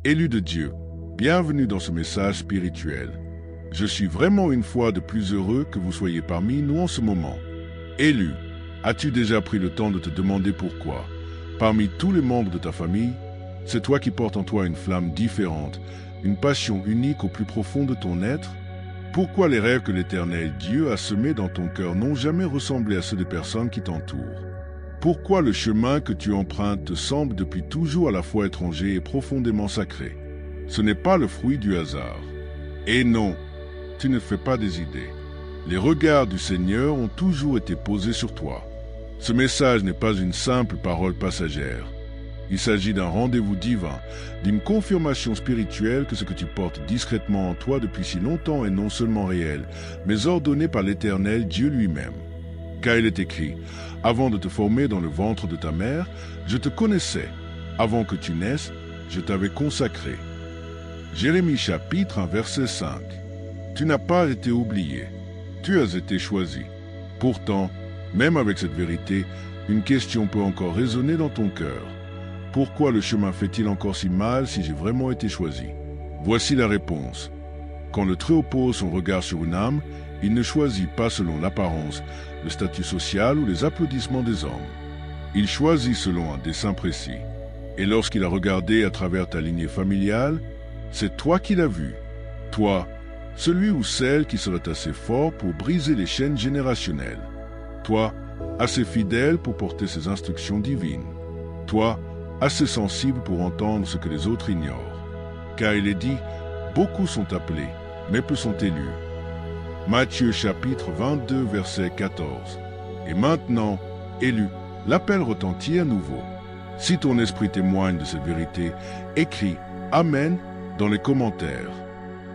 Élu de Dieu, bienvenue dans ce message spirituel. Je suis vraiment une fois de plus heureux que vous soyez parmi nous en ce moment. Élu, as-tu déjà pris le temps de te demander pourquoi, parmi tous les membres de ta famille, c'est toi qui portes en toi une flamme différente, une passion unique au plus profond de ton être? Pourquoi les rêves que l'Éternel Dieu a semés dans ton cœur n'ont jamais ressemblé à ceux des personnes qui t'entourent? Pourquoi le chemin que tu empruntes te semble depuis toujours à la fois étranger et profondément sacré? Ce n'est pas le fruit du hasard. Et non, tu ne fais pas des idées. Les regards du Seigneur ont toujours été posés sur toi. Ce message n'est pas une simple parole passagère. Il s'agit d'un rendez-vous divin, d'une confirmation spirituelle que ce que tu portes discrètement en toi depuis si longtemps est non seulement réel, mais ordonné par l'Éternel Dieu lui-même. Car il est écrit, « Avant de te former dans le ventre de ta mère, je te connaissais. Avant que tu naisses, je t'avais consacré. » Jérémie chapitre 1 verset 5. Tu n'as pas été oublié. Tu as été choisi. Pourtant, même avec cette vérité, une question peut encore résonner dans ton cœur. Pourquoi le chemin fait-il encore si mal si j'ai vraiment été choisi? Voici la réponse. Quand le Très-Haut pose son regard sur une âme, il ne choisit pas selon l'apparence, le statut social ou les applaudissements des hommes. Il choisit selon un dessein précis. Et lorsqu'il a regardé à travers ta lignée familiale, c'est toi qui l'as vu. Toi, celui ou celle qui serait assez fort pour briser les chaînes générationnelles. Toi, assez fidèle pour porter ses instructions divines. Toi, assez sensible pour entendre ce que les autres ignorent. Car il est dit, beaucoup sont appelés, mais peu sont élus. Matthieu chapitre 22 verset 14. Et maintenant, élu, l'appel retentit à nouveau. Si ton esprit témoigne de cette vérité, écris Amen dans les commentaires.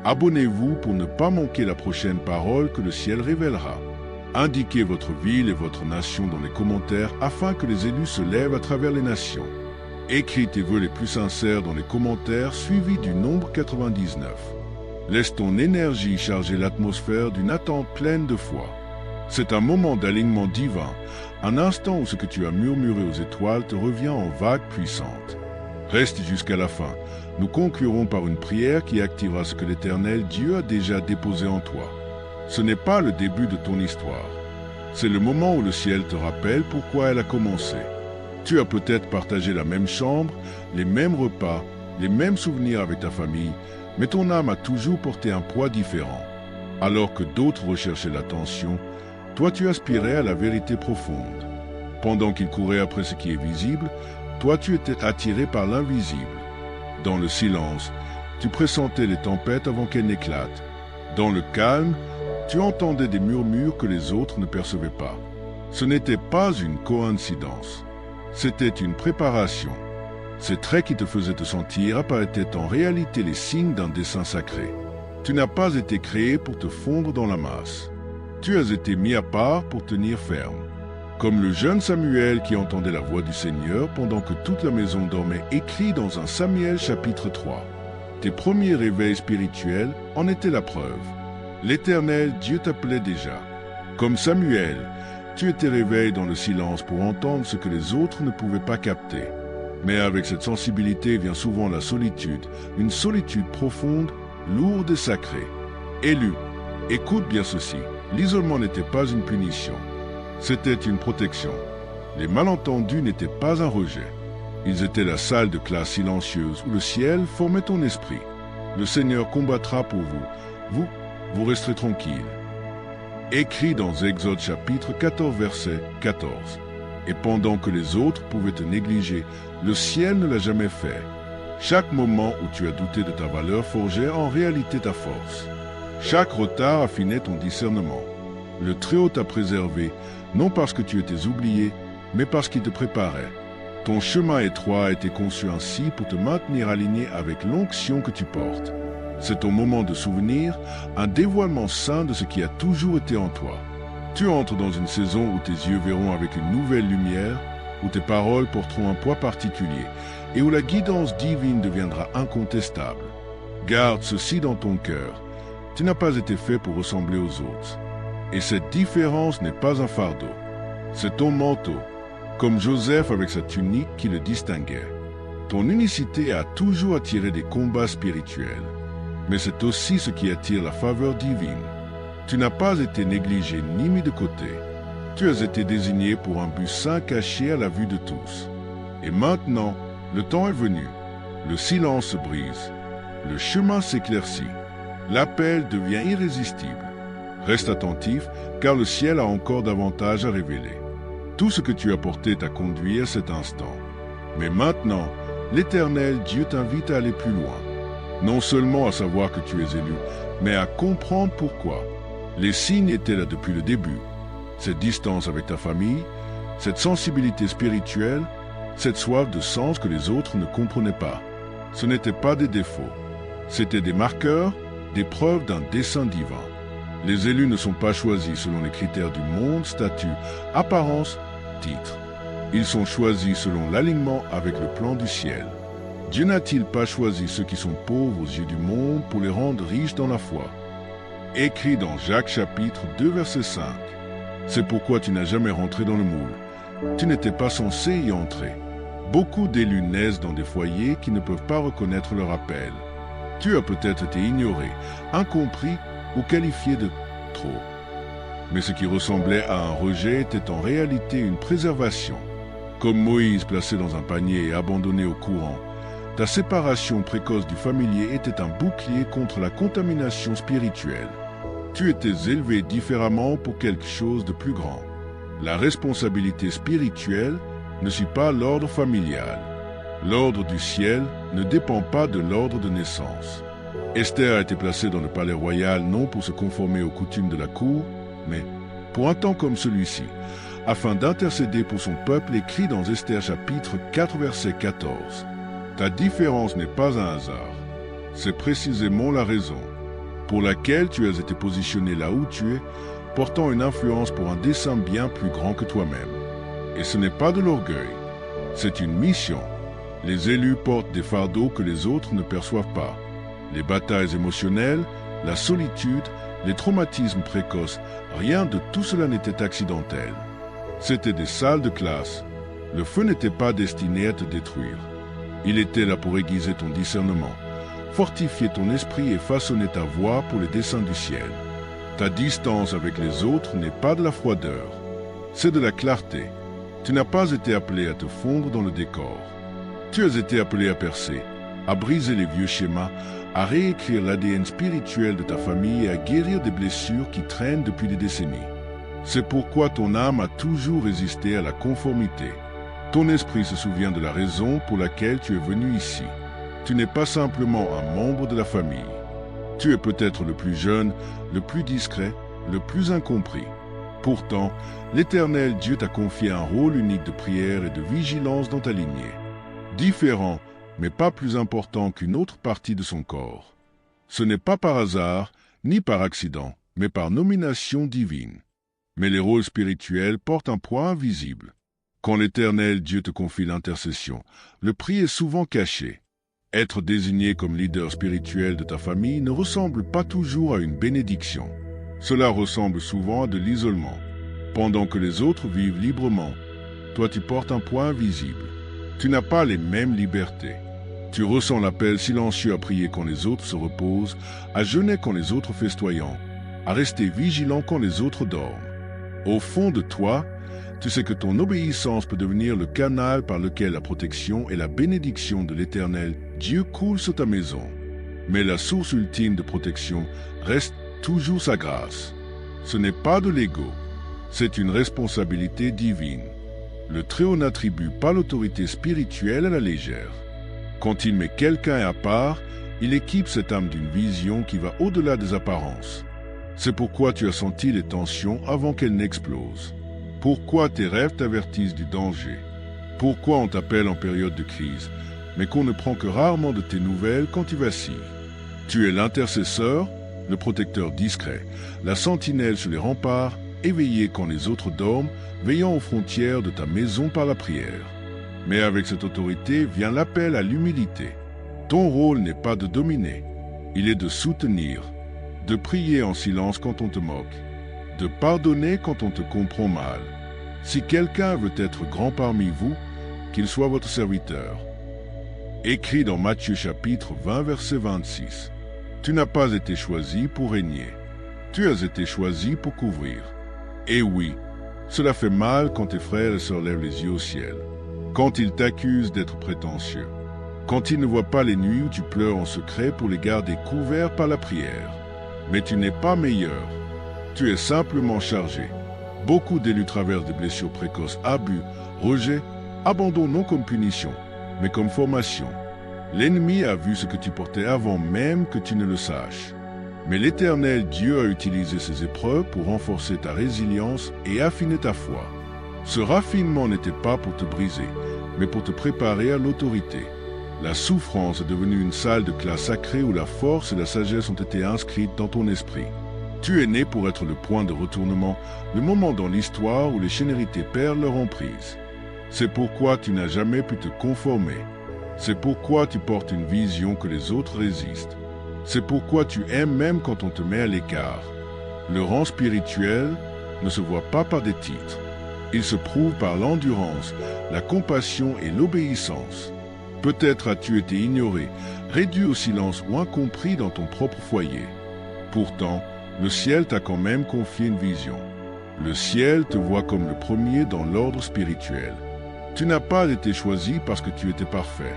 Abonnez-vous pour ne pas manquer la prochaine parole que le ciel révélera. Indiquez votre ville et votre nation dans les commentaires afin que les élus se lèvent à travers les nations. Écris tes vœux les plus sincères dans les commentaires suivis du nombre 99. Laisse ton énergie charger l'atmosphère d'une attente pleine de foi. C'est un moment d'alignement divin, un instant où ce que tu as murmuré aux étoiles te revient en vagues puissantes. Reste jusqu'à la fin. Nous conclurons par une prière qui activera ce que l'Éternel Dieu a déjà déposé en toi. Ce n'est pas le début de ton histoire. C'est le moment où le ciel te rappelle pourquoi elle a commencé. Tu as peut-être partagé la même chambre, les mêmes repas, les mêmes souvenirs avec ta famille, mais ton âme a toujours porté un poids différent. Alors que d'autres recherchaient l'attention, toi tu aspirais à la vérité profonde. Pendant qu'ils couraient après ce qui est visible, toi tu étais attiré par l'invisible. Dans le silence, tu pressentais les tempêtes avant qu'elles n'éclatent. Dans le calme, tu entendais des murmures que les autres ne percevaient pas. Ce n'était pas une coïncidence. C'était une préparation. Ces traits qui te faisaient te sentir apparaissaient en réalité les signes d'un dessein sacré. Tu n'as pas été créé pour te fondre dans la masse. Tu as été mis à part pour tenir ferme. Comme le jeune Samuel qui entendait la voix du Seigneur pendant que toute la maison dormait, écrit dans un Samuel chapitre 3. Tes premiers réveils spirituels en étaient la preuve. L'Éternel Dieu t'appelait déjà. Comme Samuel, tu étais réveillé dans le silence pour entendre ce que les autres ne pouvaient pas capter. Mais avec cette sensibilité vient souvent la solitude, une solitude profonde, lourde et sacrée. Élu, écoute bien ceci, l'isolement n'était pas une punition, c'était une protection. Les malentendus n'étaient pas un rejet. Ils étaient la salle de classe silencieuse où le ciel formait ton esprit. Le Seigneur combattra pour vous. Vous resterez tranquille. Écrit dans Exode chapitre 14 verset 14. Et pendant que les autres pouvaient te négliger, le ciel ne l'a jamais fait. Chaque moment où tu as douté de ta valeur forgeait en réalité ta force. Chaque retard affinait ton discernement. Le Très-Haut t'a préservé, non parce que tu étais oublié, mais parce qu'il te préparait. Ton chemin étroit a été conçu ainsi pour te maintenir aligné avec l'onction que tu portes. C'est ton moment de souvenir, un dévoilement saint de ce qui a toujours été en toi. Tu entres dans une saison où tes yeux verront avec une nouvelle lumière, où tes paroles porteront un poids particulier et où la guidance divine deviendra incontestable. Garde ceci dans ton cœur. Tu n'as pas été fait pour ressembler aux autres. Et cette différence n'est pas un fardeau. C'est ton manteau, comme Joseph avec sa tunique qui le distinguait. Ton unicité a toujours attiré des combats spirituels, mais c'est aussi ce qui attire la faveur divine. Tu n'as pas été négligé ni mis de côté. Tu as été désigné pour un but saint caché à la vue de tous. Et maintenant, le temps est venu. Le silence se brise. Le chemin s'éclaircit. L'appel devient irrésistible. Reste attentif, car le ciel a encore davantage à révéler. Tout ce que tu as porté t'a conduit à cet instant. Mais maintenant, l'Éternel Dieu t'invite à aller plus loin. Non seulement à savoir que tu es élu, mais à comprendre pourquoi. Les signes étaient là depuis le début. Cette distance avec ta famille, cette sensibilité spirituelle, cette soif de sens que les autres ne comprenaient pas. Ce n'étaient pas des défauts. C'étaient des marqueurs, des preuves d'un dessein divin. Les élus ne sont pas choisis selon les critères du monde, statut, apparence, titre. Ils sont choisis selon l'alignement avec le plan du ciel. Dieu n'a-t-il pas choisi ceux qui sont pauvres aux yeux du monde pour les rendre riches dans la foi? Écrit dans Jacques chapitre 2 verset 5. C'est pourquoi tu n'as jamais rentré dans le moule. Tu n'étais pas censé y entrer. Beaucoup d'élus naissent dans des foyers qui ne peuvent pas reconnaître leur appel. Tu as peut-être été ignoré, incompris ou qualifié de trop. Mais ce qui ressemblait à un rejet était en réalité une préservation. Comme Moïse placé dans un panier et abandonné au courant, ta séparation précoce du familier était un bouclier contre la contamination spirituelle. Tu étais élevé différemment pour quelque chose de plus grand. La responsabilité spirituelle ne suit pas l'ordre familial. L'ordre du ciel ne dépend pas de l'ordre de naissance. Esther a été placée dans le palais royal non pour se conformer aux coutumes de la cour, mais pour un temps comme celui-ci, afin d'intercéder pour son peuple écrit dans Esther chapitre 4 verset 14. Ta différence n'est pas un hasard. C'est précisément la raison pour laquelle tu as été positionné là où tu es, portant une influence pour un dessein bien plus grand que toi-même. Et ce n'est pas de l'orgueil, c'est une mission. Les élus portent des fardeaux que les autres ne perçoivent pas. Les batailles émotionnelles, la solitude, les traumatismes précoces, rien de tout cela n'était accidentel. C'étaient des salles de classe. Le feu n'était pas destiné à te détruire. Il était là pour aiguiser ton discernement, fortifier ton esprit et façonner ta voie pour les desseins du ciel. Ta distance avec les autres n'est pas de la froideur, c'est de la clarté. Tu n'as pas été appelé à te fondre dans le décor. Tu as été appelé à percer, à briser les vieux schémas, à réécrire l'ADN spirituel de ta famille et à guérir des blessures qui traînent depuis des décennies. C'est pourquoi ton âme a toujours résisté à la conformité. Ton esprit se souvient de la raison pour laquelle tu es venu ici. Tu n'es pas simplement un membre de la famille. Tu es peut-être le plus jeune, le plus discret, le plus incompris. Pourtant, l'Éternel Dieu t'a confié un rôle unique de prière et de vigilance dans ta lignée. Différent, mais pas plus important qu'une autre partie de son corps. Ce n'est pas par hasard, ni par accident, mais par nomination divine. Mais les rôles spirituels portent un poids invisible. Quand l'Éternel Dieu te confie l'intercession, le prix est souvent caché. Être désigné comme leader spirituel de ta famille ne ressemble pas toujours à une bénédiction. Cela ressemble souvent à de l'isolement. Pendant que les autres vivent librement, toi tu portes un poids invisible. Tu n'as pas les mêmes libertés. Tu ressens l'appel silencieux à prier quand les autres se reposent, à jeûner quand les autres festoyant, à rester vigilant quand les autres dorment. Au fond de toi, tu sais que ton obéissance peut devenir le canal par lequel la protection et la bénédiction de l'Éternel Dieu coulent sur ta maison. Mais la source ultime de protection reste toujours sa grâce. Ce n'est pas de l'ego, c'est une responsabilité divine. Le Très-Haut n'attribue pas l'autorité spirituelle à la légère. Quand il met quelqu'un à part, il équipe cette âme d'une vision qui va au-delà des apparences. C'est pourquoi tu as senti les tensions avant qu'elles n'explosent. Pourquoi tes rêves t'avertissent du danger? Pourquoi on t'appelle en période de crise, mais qu'on ne prend que rarement de tes nouvelles quand tu vacilles? Tu es l'intercesseur, le protecteur discret, la sentinelle sur les remparts, éveillé quand les autres dorment, veillant aux frontières de ta maison par la prière. Mais avec cette autorité vient l'appel à l'humilité. Ton rôle n'est pas de dominer, il est de soutenir, de prier en silence quand on te moque, de pardonner quand on te comprend mal. Si quelqu'un veut être grand parmi vous, qu'il soit votre serviteur. Écrit dans Matthieu chapitre 20 verset 26. Tu n'as pas été choisi pour régner. Tu as été choisi pour couvrir. Et oui, cela fait mal quand tes frères et sœurs lèvent les yeux au ciel, quand ils t'accusent d'être prétentieux, quand ils ne voient pas les nuits où tu pleures en secret pour les garder couverts par la prière. Mais tu n'es pas meilleur. Tu es simplement chargé. Beaucoup d'élus traversent des blessures précoces, abus, rejets, abandon non comme punition, mais comme formation. L'ennemi a vu ce que tu portais avant même que tu ne le saches. Mais l'Éternel Dieu a utilisé ces épreuves pour renforcer ta résilience et affiner ta foi. Ce raffinement n'était pas pour te briser, mais pour te préparer à l'autorité. La souffrance est devenue une salle de classe sacrée où la force et la sagesse ont été inscrites dans ton esprit. Tu es né pour être le point de retournement, le moment dans l'histoire où les chénérités perdent leur emprise. C'est pourquoi tu n'as jamais pu te conformer. C'est pourquoi tu portes une vision que les autres résistent. C'est pourquoi tu aimes même quand on te met à l'écart. Le rang spirituel ne se voit pas par des titres. Il se prouve par l'endurance, la compassion et l'obéissance. Peut-être as-tu été ignoré, réduit au silence ou incompris dans ton propre foyer. Pourtant, le ciel t'a quand même confié une vision. Le ciel te voit comme le premier dans l'ordre spirituel. Tu n'as pas été choisi parce que tu étais parfait.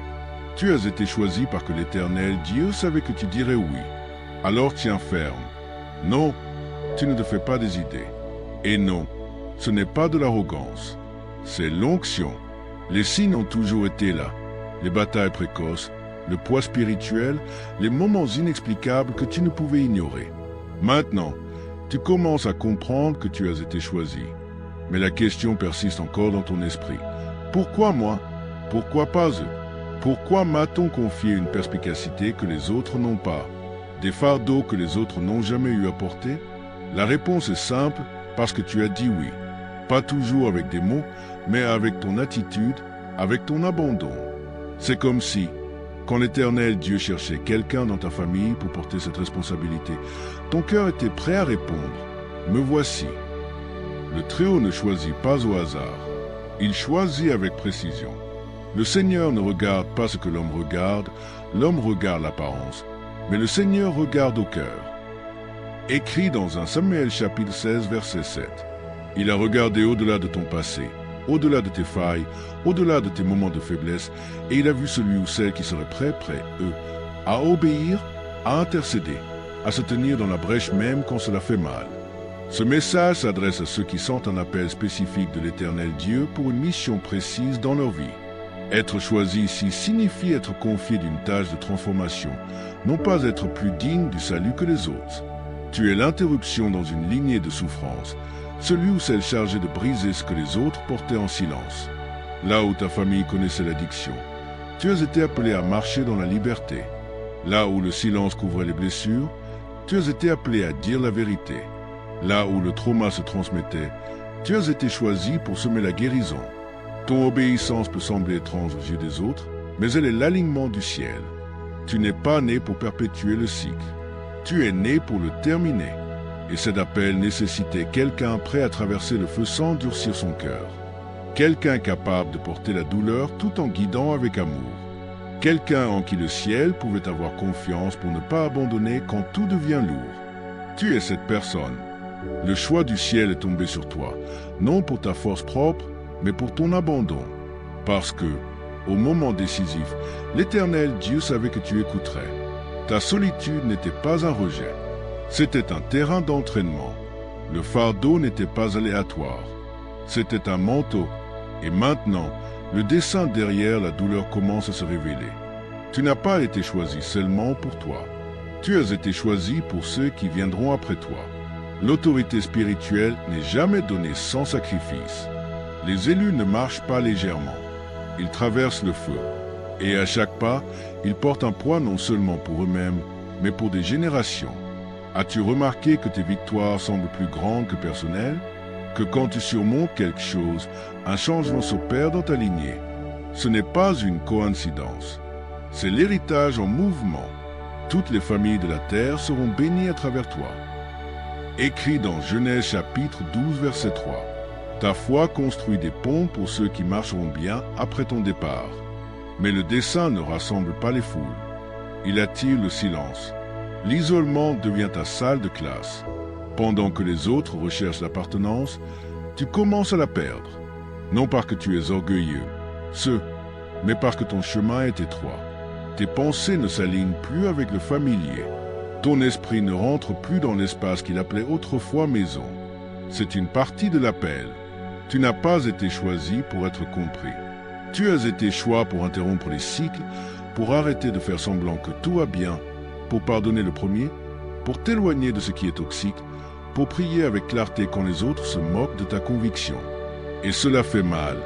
Tu as été choisi parce que l'Éternel Dieu savait que tu dirais oui. Alors tiens ferme. Non, tu ne te fais pas des idées. Et non, ce n'est pas de l'arrogance. C'est l'onction. Les signes ont toujours été là. Les batailles précoces, le poids spirituel, les moments inexplicables que tu ne pouvais ignorer. Maintenant, tu commences à comprendre que tu as été choisi. Mais la question persiste encore dans ton esprit. Pourquoi moi? Pourquoi pas eux? Pourquoi m'a-t-on confié une perspicacité que les autres n'ont pas? Des fardeaux que les autres n'ont jamais eu à porter? La réponse est simple, parce que tu as dit oui. Pas toujours avec des mots, mais avec ton attitude, avec ton abandon. C'est comme si, quand l'Éternel Dieu cherchait quelqu'un dans ta famille pour porter cette responsabilité, ton cœur était prêt à répondre. Me voici. Le Très-Haut ne choisit pas au hasard. Il choisit avec précision. Le Seigneur ne regarde pas ce que l'homme regarde l'apparence, mais le Seigneur regarde au cœur. Écrit dans 1 Samuel chapitre 16 verset 7. Il a regardé au-delà de ton passé, au-delà de tes failles, au-delà de tes moments de faiblesse, et il a vu celui ou celle qui serait prêt, à obéir, à intercéder, à se tenir dans la brèche même quand cela fait mal. Ce message s'adresse à ceux qui sentent un appel spécifique de l'Éternel Dieu pour une mission précise dans leur vie. Être choisi ici signifie être confié d'une tâche de transformation, non pas être plus digne du salut que les autres. Tu es l'interruption dans une lignée de souffrance, celui ou celle chargée de briser ce que les autres portaient en silence. Là où ta famille connaissait l'addiction, tu as été appelé à marcher dans la liberté. Là où le silence couvrait les blessures, tu as été appelé à dire la vérité. Là où le trauma se transmettait, tu as été choisi pour semer la guérison. Ton obéissance peut sembler étrange aux yeux des autres, mais elle est l'alignement du ciel. Tu n'es pas né pour perpétuer le cycle. Tu es né pour le terminer. Et cet appel nécessitait quelqu'un prêt à traverser le feu sans durcir son cœur. Quelqu'un capable de porter la douleur tout en guidant avec amour. Quelqu'un en qui le ciel pouvait avoir confiance pour ne pas abandonner quand tout devient lourd. Tu es cette personne. Le choix du ciel est tombé sur toi, non pour ta force propre, mais pour ton abandon. Parce que, au moment décisif, l'Éternel Dieu savait que tu écouterais. Ta solitude n'était pas un rejet. C'était un terrain d'entraînement. Le fardeau n'était pas aléatoire. C'était un manteau. Et maintenant, le dessein derrière la douleur commence à se révéler. Tu n'as pas été choisi seulement pour toi. Tu as été choisi pour ceux qui viendront après toi. L'autorité spirituelle n'est jamais donnée sans sacrifice. Les élus ne marchent pas légèrement. Ils traversent le feu. Et à chaque pas, ils portent un poids non seulement pour eux-mêmes, mais pour des générations. As-tu remarqué que tes victoires semblent plus grandes que personnelles? Que quand tu surmontes quelque chose, un changement s'opère dans ta lignée? Ce n'est pas une coïncidence. C'est l'héritage en mouvement. Toutes les familles de la terre seront bénies à travers toi. Écrit dans Genèse chapitre 12 verset 3. Ta foi construit des ponts pour ceux qui marcheront bien après ton départ. Mais le dessin ne rassemble pas les foules. Il attire le silence. L'isolement devient ta salle de classe. Pendant que les autres recherchent l'appartenance, tu commences à la perdre. Non parce que tu es orgueilleux, mais parce que ton chemin est étroit. Tes pensées ne s'alignent plus avec le familier. Ton esprit ne rentre plus dans l'espace qu'il appelait autrefois maison. C'est une partie de l'appel. Tu n'as pas été choisi pour être compris. Tu as été choisi pour interrompre les cycles, pour arrêter de faire semblant que tout va bien, pour pardonner le premier, pour t'éloigner de ce qui est toxique, pour prier avec clarté quand les autres se moquent de ta conviction. Et cela fait mal,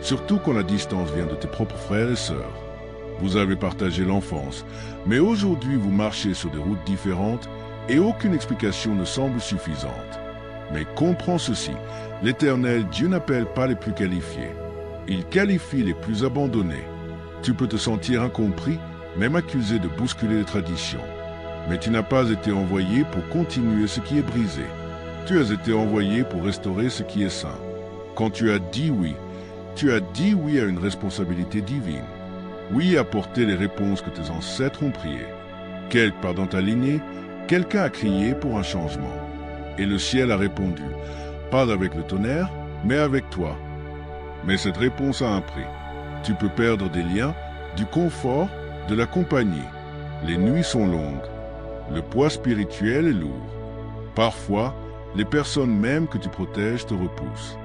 surtout quand la distance vient de tes propres frères et sœurs. Vous avez partagé l'enfance, mais aujourd'hui vous marchez sur des routes différentes et aucune explication ne semble suffisante. Mais comprends ceci, l'Éternel Dieu n'appelle pas les plus qualifiés. Il qualifie les plus abandonnés. Tu peux te sentir incompris, même accusé de bousculer les traditions. Mais tu n'as pas été envoyé pour continuer ce qui est brisé. Tu as été envoyé pour restaurer ce qui est sain. Quand tu as dit oui à une responsabilité divine. Oui à porter les réponses que tes ancêtres ont priées. Quelque part dans ta lignée, quelqu'un a crié pour un changement. Et le ciel a répondu, pas avec le tonnerre, mais avec toi. Mais cette réponse a un prix. Tu peux perdre des liens, du confort, de la compagnie. Les nuits sont longues. Le poids spirituel est lourd. Parfois, les personnes même que tu protèges te repoussent.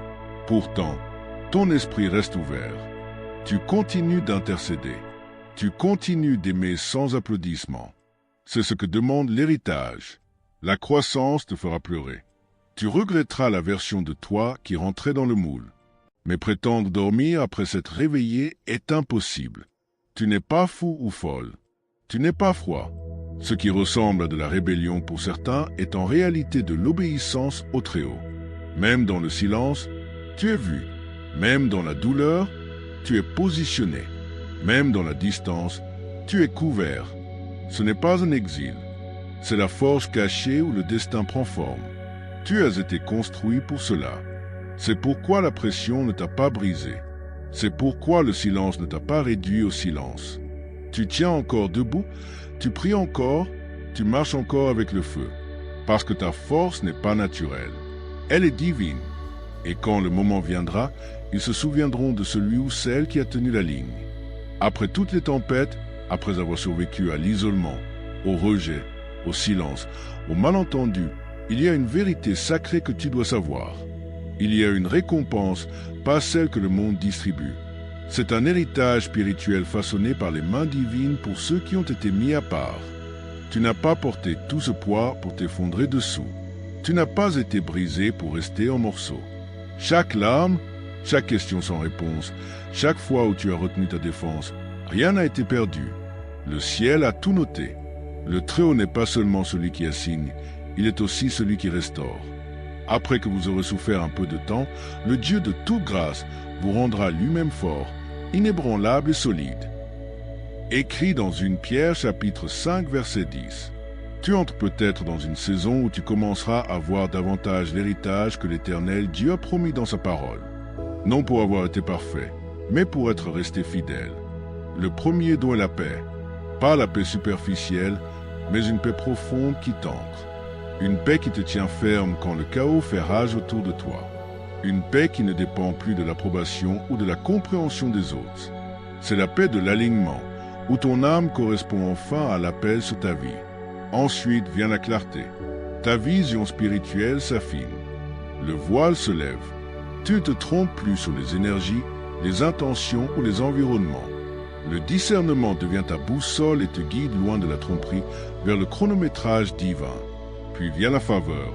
Pourtant, ton esprit reste ouvert. Tu continues d'intercéder. Tu continues d'aimer sans applaudissements. C'est ce que demande l'héritage. La croissance te fera pleurer. Tu regretteras la version de toi qui rentrait dans le moule. Mais prétendre dormir après s'être réveillé est impossible. Tu n'es pas fou ou folle. Tu n'es pas froid. Ce qui ressemble à de la rébellion pour certains est en réalité de l'obéissance au Très-Haut. Même dans le silence, tu es vu. Même dans la douleur, tu es positionné. Même dans la distance, tu es couvert. Ce n'est pas un exil. C'est la forge cachée où le destin prend forme. Tu as été construit pour cela. C'est pourquoi la pression ne t'a pas brisé. C'est pourquoi le silence ne t'a pas réduit au silence. Tu tiens encore debout, tu pries encore, tu marches encore avec le feu. Parce que ta force n'est pas naturelle. Elle est divine. Et quand le moment viendra, ils se souviendront de celui ou celle qui a tenu la ligne. Après toutes les tempêtes, après avoir survécu à l'isolement, au rejet, au silence, au malentendu, il y a une vérité sacrée que tu dois savoir. Il y a une récompense, pas celle que le monde distribue. C'est un héritage spirituel façonné par les mains divines pour ceux qui ont été mis à part. Tu n'as pas porté tout ce poids pour t'effondrer dessous. Tu n'as pas été brisé pour rester en morceaux. Chaque larme, chaque question sans réponse, chaque fois où tu as retenu ta défense, rien n'a été perdu. Le ciel a tout noté. Le Très-Haut n'est pas seulement celui qui assigne, il est aussi celui qui restaure. Après que vous aurez souffert un peu de temps, le Dieu de toute grâce vous rendra lui-même fort, inébranlable et solide. Écrit dans 1 Pierre chapitre 5 verset 10. Tu entres peut-être dans une saison où tu commenceras à voir davantage l'héritage que l'Éternel Dieu a promis dans sa parole. Non pour avoir été parfait, mais pour être resté fidèle. Le premier don est la paix. Pas la paix superficielle, mais une paix profonde qui t'ancre. Une paix qui te tient ferme quand le chaos fait rage autour de toi. Une paix qui ne dépend plus de l'approbation ou de la compréhension des autres. C'est la paix de l'alignement, où ton âme correspond enfin à l'appel sur ta vie. Ensuite vient la clarté. Ta vision spirituelle s'affine. Le voile se lève. Tu ne te trompes plus sur les énergies, les intentions ou les environnements. Le discernement devient ta boussole et te guide loin de la tromperie vers le chronométrage divin. Puis vient la faveur.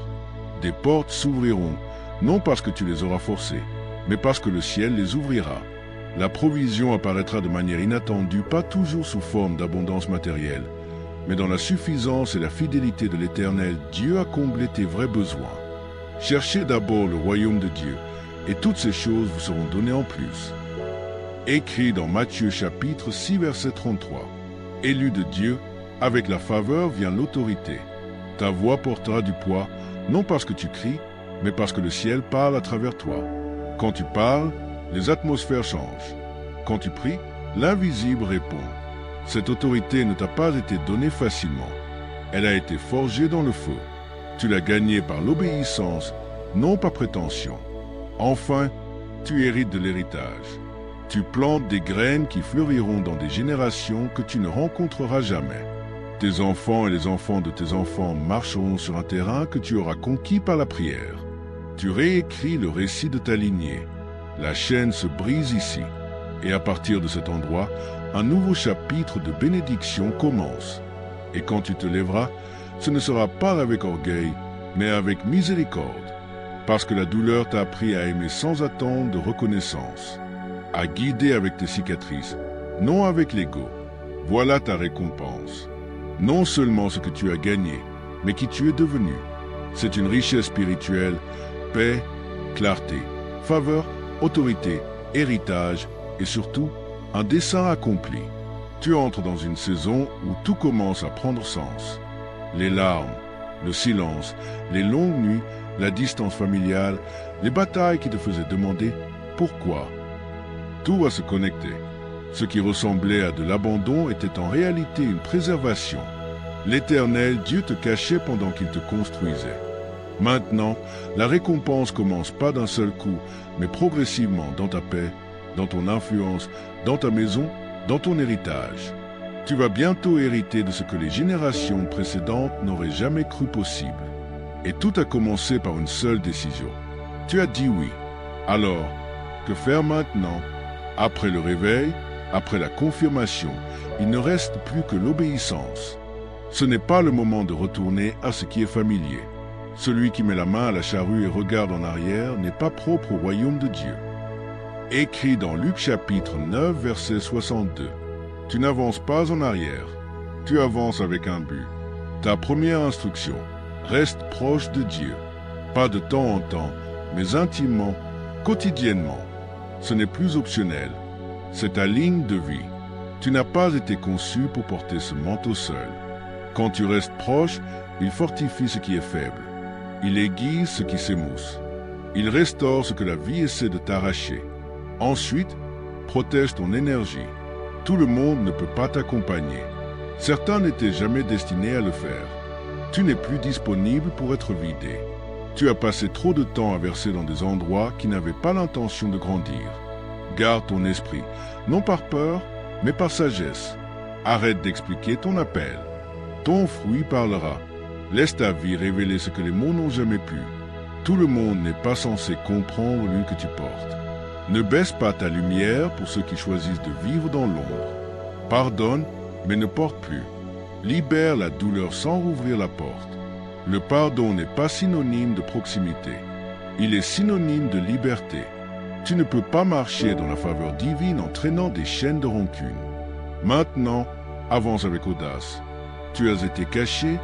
Des portes s'ouvriront, non parce que tu les auras forcées, mais parce que le ciel les ouvrira. La provision apparaîtra de manière inattendue, pas toujours sous forme d'abondance matérielle, mais dans la suffisance et la fidélité de l'Éternel, Dieu a comblé tes vrais besoins. Cherchez d'abord le royaume de Dieu, et toutes ces choses vous seront données en plus. Écrit dans Matthieu chapitre 6 verset 33. Élu de Dieu, avec la faveur vient l'autorité. Ta voix portera du poids, non parce que tu cries, mais parce que le ciel parle à travers toi. Quand tu parles, les atmosphères changent. Quand tu pries, L'invisible répond. Cette autorité ne t'a pas été donnée facilement. Elle a été forgée dans le feu. Tu l'as gagnée par l'obéissance, non par prétention. Enfin, tu hérites de l'héritage. Tu plantes des graines qui fleuriront dans des générations que tu ne rencontreras jamais. Tes enfants et les enfants de tes enfants marcheront sur un terrain que tu auras conquis par la prière. Tu réécris le récit de ta lignée. La chaîne se brise ici. Et à partir de cet endroit, un nouveau chapitre de bénédiction commence. Et quand tu te lèveras, ce ne sera pas avec orgueil, mais avec miséricorde. Parce que la douleur t'a appris à aimer sans attendre de reconnaissance. À guider avec tes cicatrices, non avec l'ego. Voilà ta récompense. Non seulement ce que tu as gagné, mais qui tu es devenu. C'est une richesse spirituelle, paix, clarté, faveur, autorité, héritage et surtout un dessein accompli. Tu entres dans une saison où tout commence à prendre sens. Les larmes, le silence, les longues nuits, la distance familiale, les batailles qui te faisaient demander pourquoi. Tout va se connecter. Ce qui ressemblait à de l'abandon était en réalité une préservation. L'Éternel Dieu te cachait pendant qu'il te construisait. Maintenant, la récompense commence pas d'un seul coup, mais progressivement dans ta paix, dans ton influence, dans ta maison, dans ton héritage. Tu vas bientôt hériter de ce que les générations précédentes n'auraient jamais cru possible. Et tout a commencé par une seule décision. Tu as dit oui. Alors, que faire maintenant? Après le réveil, après la confirmation, il ne reste plus que l'obéissance. Ce n'est pas le moment de retourner à ce qui est familier. Celui qui met la main à la charrue et regarde en arrière n'est pas propre au royaume de Dieu. Écrit dans Luc chapitre 9, verset 62. Tu n'avances pas en arrière, tu avances avec un but. Ta première instruction, reste proche de Dieu. Pas de temps en temps, mais intimement, quotidiennement. Ce n'est plus optionnel, c'est ta ligne de vie. Tu n'as pas été conçu pour porter ce manteau seul. Quand tu restes proche, il fortifie ce qui est faible. Il aiguise ce qui s'émousse. Il restaure ce que la vie essaie de t'arracher. Ensuite, protège ton énergie. Tout le monde ne peut pas t'accompagner. Certains n'étaient jamais destinés à le faire. Tu n'es plus disponible pour être vidé. Tu as passé trop de temps à verser dans des endroits qui n'avaient pas l'intention de grandir. Garde ton esprit, non par peur, mais par sagesse. Arrête d'expliquer ton appel. Ton fruit parlera. Laisse ta vie révéler ce que les mots n'ont jamais pu. Tout le monde n'est pas censé comprendre l'huile que tu portes. Ne baisse pas ta lumière pour ceux qui choisissent de vivre dans l'ombre. Pardonne, mais ne porte plus. Libère la douleur sans rouvrir la porte. Le pardon n'est pas synonyme de proximité. Il est synonyme de liberté. Tu ne peux pas marcher dans la faveur divine en traînant des chaînes de rancune. Maintenant, avance avec audace. Tu as été caché,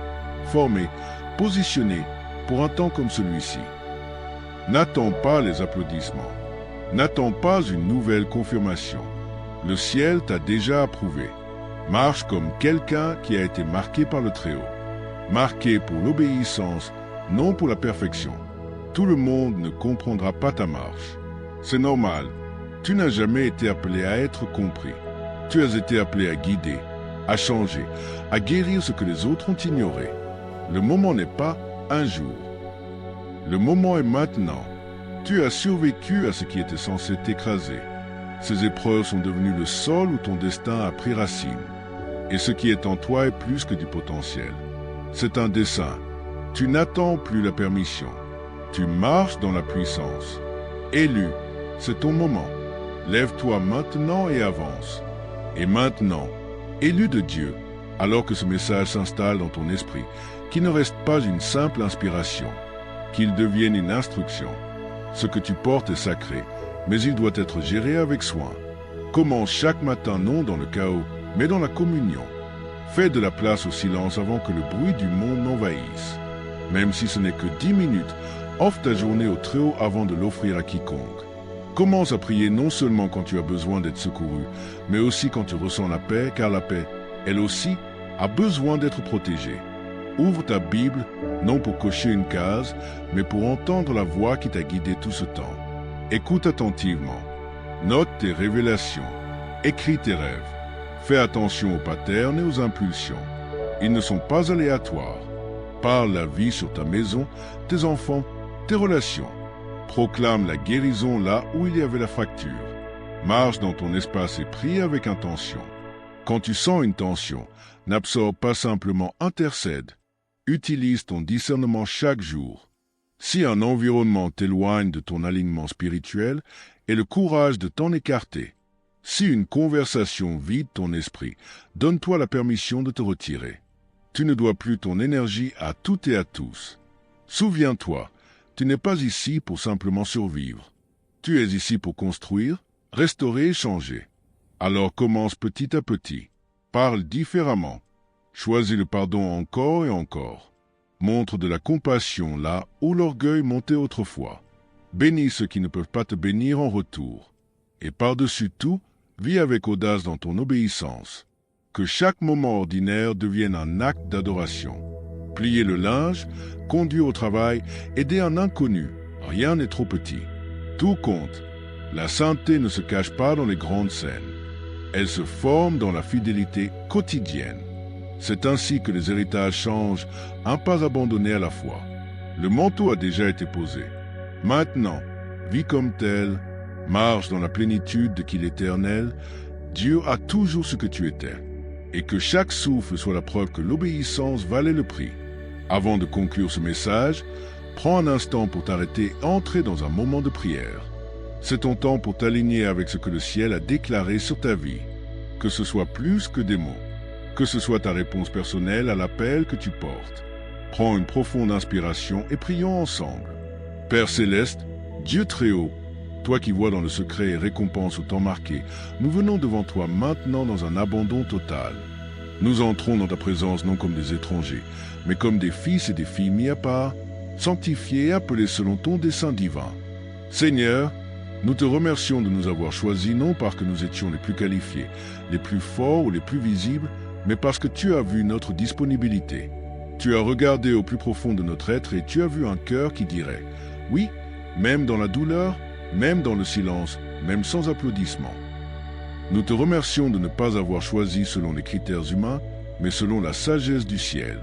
formé, positionné pour un temps comme celui-ci. N'attends pas les applaudissements. N'attends pas une nouvelle confirmation. Le ciel t'a déjà approuvé. Marche comme quelqu'un qui a été marqué par le Très-Haut. Marqué pour l'obéissance, non pour la perfection. Tout le monde ne comprendra pas ta marche. C'est normal. Tu n'as jamais été appelé à être compris. Tu as été appelé à guider, à changer, à guérir ce que les autres ont ignoré. Le moment n'est pas un jour. Le moment est maintenant. Tu as survécu à ce qui était censé t'écraser. Ces épreuves sont devenues le sol où ton destin a pris racine. Et ce qui est en toi est plus que du potentiel. C'est un dessein. Tu n'attends plus la permission. Tu marches dans la puissance. Élu, c'est ton moment. Lève-toi maintenant et avance. Et maintenant, élu de Dieu, alors que ce message s'installe dans ton esprit, qu'il ne reste pas une simple inspiration, qu'il devienne une instruction. Ce que tu portes est sacré, mais il doit être géré avec soin. Commence chaque matin non dans le chaos, mais dans la communion. Fais de la place au silence avant que le bruit du monde n'envahisse. Même si ce n'est que 10 minutes, offre ta journée au Très-Haut avant de l'offrir à quiconque. Commence à prier non seulement quand tu as besoin d'être secouru, mais aussi quand tu ressens la paix, car la paix, elle aussi, a besoin d'être protégée. Ouvre ta Bible, non pour cocher une case, mais pour entendre la voix qui t'a guidé tout ce temps. Écoute attentivement. Note tes révélations. Écris tes rêves. Fais attention aux patterns et aux impulsions. Ils ne sont pas aléatoires. Parle la vie sur ta maison, tes enfants, tes relations. Proclame la guérison là où il y avait la fracture. Marche dans ton espace et prie avec intention. Quand tu sens une tension, n'absorbe pas simplement, intercède. Utilise ton discernement chaque jour. Si un environnement t'éloigne de ton alignement spirituel, aie le courage de t'en écarter. Si une conversation vide ton esprit, donne-toi la permission de te retirer. Tu ne dois plus ton énergie à tout et à tous. Souviens-toi, tu n'es pas ici pour simplement survivre. Tu es ici pour construire, restaurer et changer. Alors commence petit à petit. Parle différemment. Choisis le pardon encore et encore. Montre de la compassion là où l'orgueil montait autrefois. Bénis ceux qui ne peuvent pas te bénir en retour. Et par-dessus tout, vis avec audace dans ton obéissance. Que chaque moment ordinaire devienne un acte d'adoration. Plier le linge, conduire au travail, aider un inconnu, rien n'est trop petit. Tout compte. La sainteté ne se cache pas dans les grandes scènes. Elle se forme dans la fidélité quotidienne. C'est ainsi que les héritages changent, un pas abandonné à la fois. Le manteau a déjà été posé. Maintenant, vis comme tel, marche dans la plénitude de qui l'Éternel, Dieu a toujours ce que tu étais. Et que chaque souffle soit la preuve que l'obéissance valait le prix. Avant de conclure ce message, prends un instant pour t'arrêter et entrer dans un moment de prière. C'est ton temps pour t'aligner avec ce que le ciel a déclaré sur ta vie. Que ce soit plus que des mots. Que ce soit ta réponse personnelle à l'appel que tu portes. Prends une profonde inspiration et prions ensemble. Père céleste, Dieu très haut, toi qui vois dans le secret et récompense au temps marqué, nous venons devant toi maintenant dans un abandon total. Nous entrons dans ta présence non comme des étrangers, mais comme des fils et des filles mis à part, sanctifiés et appelés selon ton dessein divin. Seigneur, nous te remercions de nous avoir choisis non parce que nous étions les plus qualifiés, les plus forts ou les plus visibles, mais parce que tu as vu notre disponibilité. Tu as regardé au plus profond de notre être et tu as vu un cœur qui dirait « Oui, même dans la douleur, même dans le silence, même sans applaudissements. » Nous te remercions de ne pas avoir choisi selon les critères humains, mais selon la sagesse du ciel.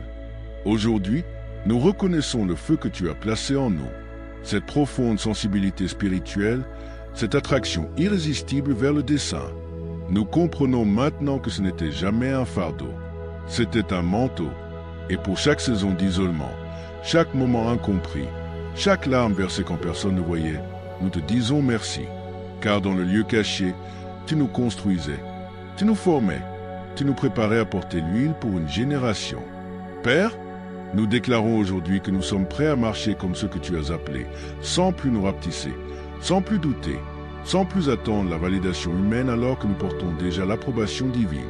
Aujourd'hui, nous reconnaissons le feu que tu as placé en nous, cette profonde sensibilité spirituelle, cette attraction irrésistible vers le dessein. Nous comprenons maintenant que ce n'était jamais un fardeau, c'était un manteau, et pour chaque saison d'isolement, chaque moment incompris, chaque larme versée quand personne ne voyait, nous te disons merci, car dans le lieu caché, tu nous construisais, tu nous formais, tu nous préparais à porter l'huile pour une génération. Père, nous déclarons aujourd'hui que nous sommes prêts à marcher comme ceux que tu as appelés, sans plus nous rapetisser, sans plus douter, sans plus attendre la validation humaine alors que nous portons déjà l'approbation divine.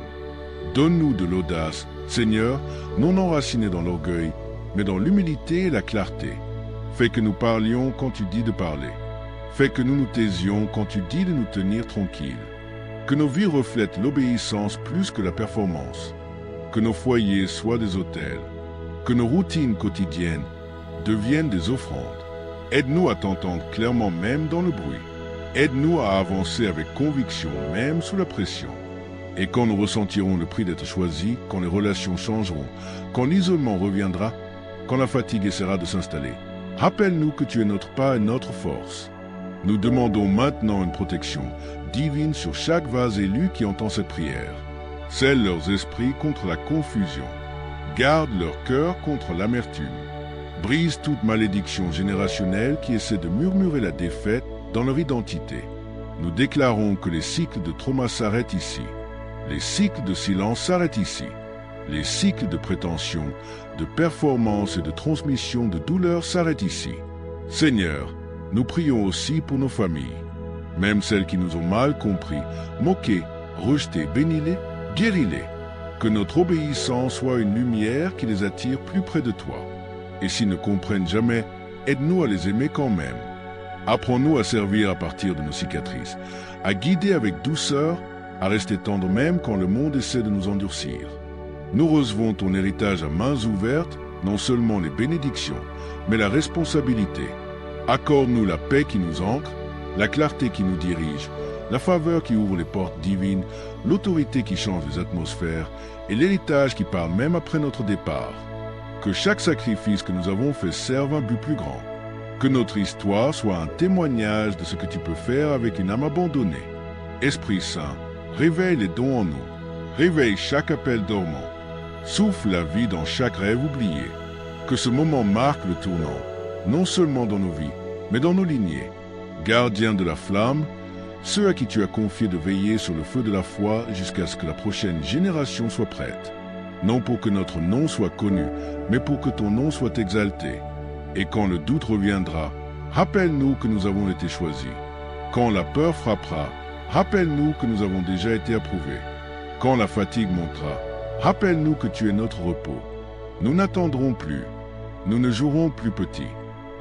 Donne-nous de l'audace, Seigneur, non enracinée dans l'orgueil, mais dans l'humilité et la clarté. Fais que nous parlions quand tu dis de parler. Fais que nous nous taisions quand tu dis de nous tenir tranquilles. Que nos vies reflètent l'obéissance plus que la performance. Que nos foyers soient des autels. Que nos routines quotidiennes deviennent des offrandes. Aide-nous à t'entendre clairement même dans le bruit. Aide-nous à avancer avec conviction même sous la pression. Et quand nous ressentirons le prix d'être choisis, quand les relations changeront, quand l'isolement reviendra, quand la fatigue essaiera de s'installer, rappelle-nous que tu es notre pas et notre force. Nous demandons maintenant une protection divine sur chaque vase élu qui entend cette prière. Scelle leurs esprits contre la confusion. Garde leur cœur contre l'amertume. Brise toute malédiction générationnelle qui essaie de murmurer la défaite dans leur identité. Nous déclarons que les cycles de trauma s'arrêtent ici. Les cycles de silence s'arrêtent ici. Les cycles de prétention, de performance et de transmission de douleur s'arrêtent ici. Seigneur, nous prions aussi pour nos familles. Même celles qui nous ont mal compris, moqués, rejetés, bénis-les, guéris-les. Que notre obéissance soit une lumière qui les attire plus près de toi. Et s'ils ne comprennent jamais, aide-nous à les aimer quand même. Apprends-nous à servir à partir de nos cicatrices, à guider avec douceur, à rester tendre même quand le monde essaie de nous endurcir. Nous recevons ton héritage à mains ouvertes, non seulement les bénédictions, mais la responsabilité. Accorde-nous la paix qui nous ancre, la clarté qui nous dirige, la faveur qui ouvre les portes divines, l'autorité qui change les atmosphères et l'héritage qui parle même après notre départ. Que chaque sacrifice que nous avons fait serve un but plus grand. Que notre histoire soit un témoignage de ce que tu peux faire avec une âme abandonnée. Esprit Saint, réveille les dons en nous. Réveille chaque appel dormant. Souffle la vie dans chaque rêve oublié. Que ce moment marque le tournant, non seulement dans nos vies, mais dans nos lignées. Gardiens de la flamme, ceux à qui tu as confié de veiller sur le feu de la foi jusqu'à ce que la prochaine génération soit prête. Non pour que notre nom soit connu, mais pour que ton nom soit exalté. Et quand le doute reviendra, rappelle-nous que nous avons été choisis. Quand la peur frappera, rappelle-nous que nous avons déjà été approuvés. Quand la fatigue montera, rappelle-nous que tu es notre repos. Nous n'attendrons plus. Nous ne jouerons plus petit.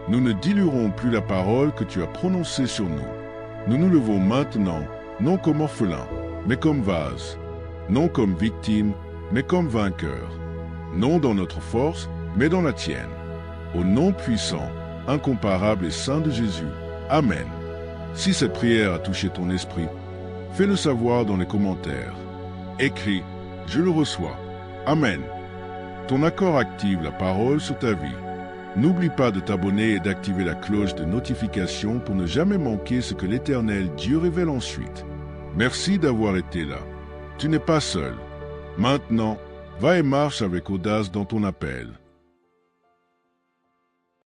Nous ne diluerons plus la parole que tu as prononcée sur nous. Nous nous levons maintenant, non comme orphelins, mais comme vases. Non comme victimes, mais comme vainqueurs. Non dans notre force, mais dans la tienne. Au nom puissant, incomparable et saint de Jésus. Amen. Si cette prière a touché ton esprit, fais-le savoir dans les commentaires. Écris, je le reçois. Amen. Ton accord active la parole sur ta vie. N'oublie pas de t'abonner et d'activer la cloche de notification pour ne jamais manquer ce que l'Éternel Dieu révèle ensuite. Merci d'avoir été là. Tu n'es pas seul. Maintenant, va et marche avec audace dans ton appel.